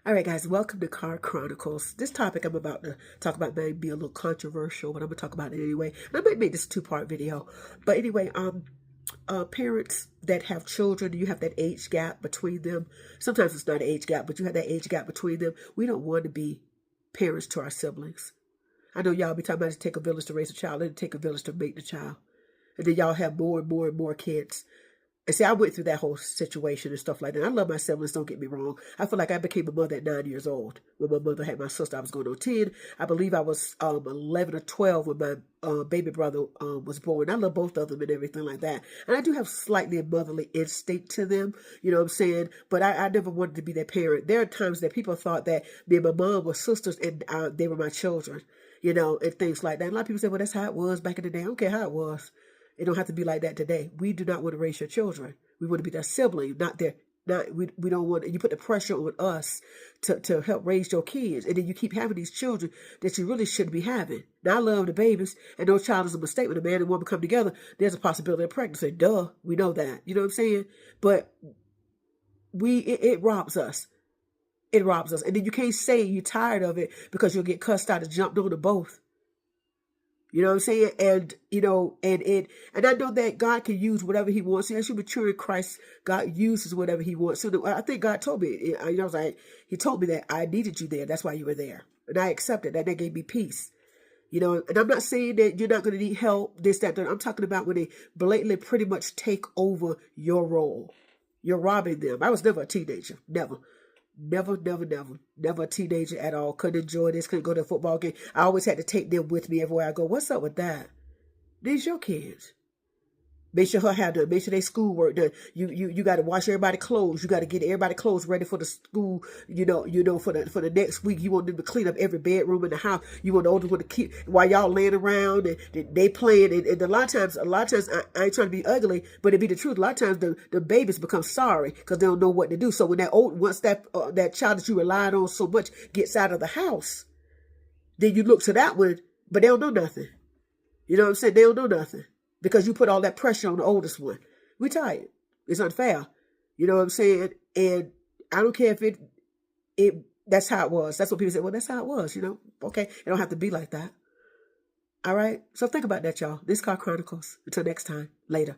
All right, guys, welcome to Car Chronicles. This topic I'm about to talk about may be a little controversial, but I'm going to talk about it anyway. And I might make this a two-part video. But anyway, parents that have children, you have that age gap between them. Sometimes it's not an age gap, but you have that age gap between them. We don't want to be parents to our siblings. I know y'all be talking about it take a village to raise a child, and it take a village to make the child. And then y'all have more and more and more kids. And see, I went through that whole situation and stuff like that. I love my siblings, don't get me wrong. I feel like I became a mother at 9 years old. When my mother had my sister, I was going on 10. I believe I was 11 or 12 when my baby brother was born. I love both of them and everything like that. And I do have slightly a motherly instinct to them, you know what I'm saying? But I never wanted to be their parent. There are times that people thought that me and my mom were sisters and they were my children, you know, and things like that. And a lot of people say, well, that's how it was back in the day. I don't care how it was. It don't have to be like that today. We do not want to raise your children. We want to be their sibling, not their. We don't want. You put the pressure on us to help raise your kids, and then you keep having these children that you really shouldn't be having. Now I love the babies, and no child is a mistake. When a man and woman come together, there's a possibility of pregnancy. Duh, we know that. You know what I'm saying? But it robs us. It robs us, and then you can't say you're tired of it because you'll get cussed out and jumped on to both. You know what I'm saying? And, you know, and I know that God can use whatever he wants. As you mature in Christ, God uses whatever he wants. So I think God told me, you know, like, he told me that I needed you there. That's why you were there. And I accepted that. That gave me peace. You know, and I'm not saying that you're not going to need help, this, that, that. I'm talking about when they blatantly pretty much take over your role. You're robbing them. I was never a teenager. Never. Never a teenager at all. Couldn't enjoy this, couldn't go to a football game. I always had to take them with me everywhere I go. What's up with that? These your kids. Make sure her have done. Make sure they schoolwork done. You got to wash everybody's clothes. You got to get everybody's clothes ready for the school. You know for the next week. You want them to clean up every bedroom in the house. You want the older one to keep while y'all laying around and they playing. And a lot of times I ain't trying to be ugly, but it be the truth. A lot of times the babies become sorry because they don't know what to do. So when once that child that you relied on so much gets out of the house, then you look to that one, but they don't know nothing. You know what I'm saying? They don't know nothing. Because you put all that pressure on the oldest one. We're tired. It's unfair. You know what I'm saying? And I don't care if that's how it was. That's what people say. Well, that's how it was, you know? Okay. It don't have to be like that. All right? So think about that, y'all. This is Car Chronicles. Until next time. Later.